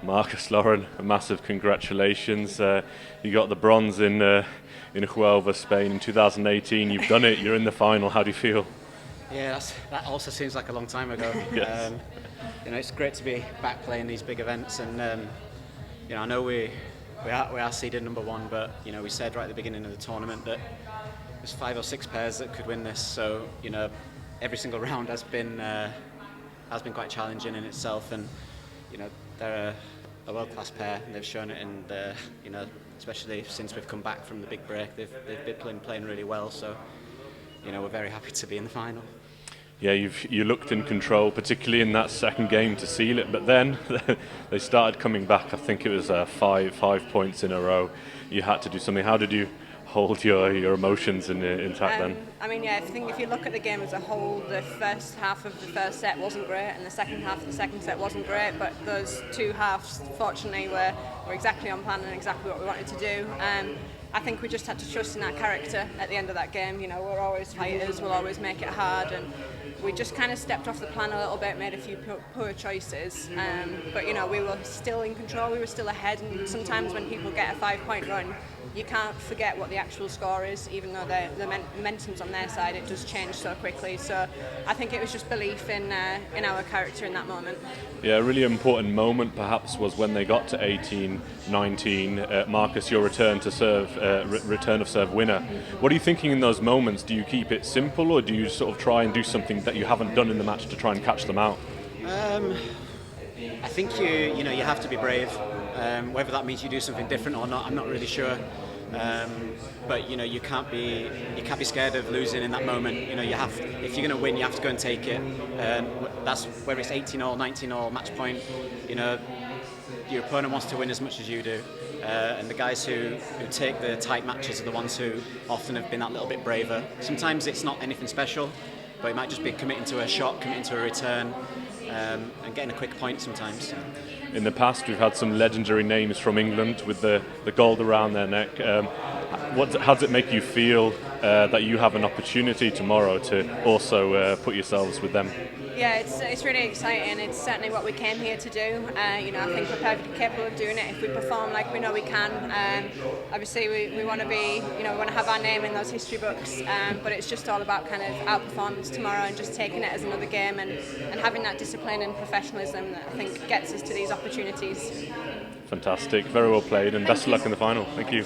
Marcus, Lauren, a massive congratulations. You got the bronze in Huelva, Spain in 2018. You've done it. You're in the final. How do you feel? Yeah, that also seems like a long time ago. Yes. It's great to be back playing these big events, and I know we are seeded number one, but we said right at the beginning of the tournament that there's 5 or 6 pairs that could win this. So every single round has been quite challenging in itself, and they're a world-class pair, and they've shown it in the especially since we've come back from the big break, they've been playing really well. So we're very happy to be in the final. Yeah, you looked in control, particularly in that second game to seal it, but then they started coming back. I think it was 5 points in a row. You had to do something. How did you hold your emotions intact then? I think if you look at the game as a whole, the first half of the first set wasn't great, and the second half of the second set wasn't great, but those two halves, fortunately, were exactly on plan and exactly what we wanted to do. I think we just had to trust in our character at the end of that game. We're always fighters, we'll always make it hard, and we just kind of stepped off the plan a little bit, made a few poor choices, but we were still in control, we were still ahead, and sometimes when people get a 5-point run, you can't forget what the actual score is, even though the momentum's on their side, it does change so quickly. So I think it was just belief in our character in that moment. Yeah, a really important moment perhaps was when they got to 18-19. Marcus, your return of serve winner. What are you thinking in those moments? Do you keep it simple, or do you sort of try and do something that you haven't done in the match to try and catch them out? I think you have to be brave. Whether that means you do something different or not, I'm not really sure. But you can't be scared of losing in that moment. If you're going to win, you have to go and take it. That's whether it's 18-all, 19-all, match point. Your opponent wants to win as much as you do. And the guys who take the tight matches are the ones who often have been that little bit braver. Sometimes it's not anything special, but it might just be committing to a shot, committing to a return, and getting a quick point sometimes. In the past, we've had some legendary names from England with the gold around their neck. How does it make you feel that you have an opportunity tomorrow to also put yourselves with them? Yeah, it's really exciting. It's certainly what we came here to do. I think we're perfectly capable of doing it if we perform like we know we can. Obviously, we want to be, we want to have our name in those history books. But it's just all about kind of our performance tomorrow and just taking it as another game and having that discipline and professionalism that I think gets us to these opportunities. Fantastic, very well played, and best of luck in the final. Thank you.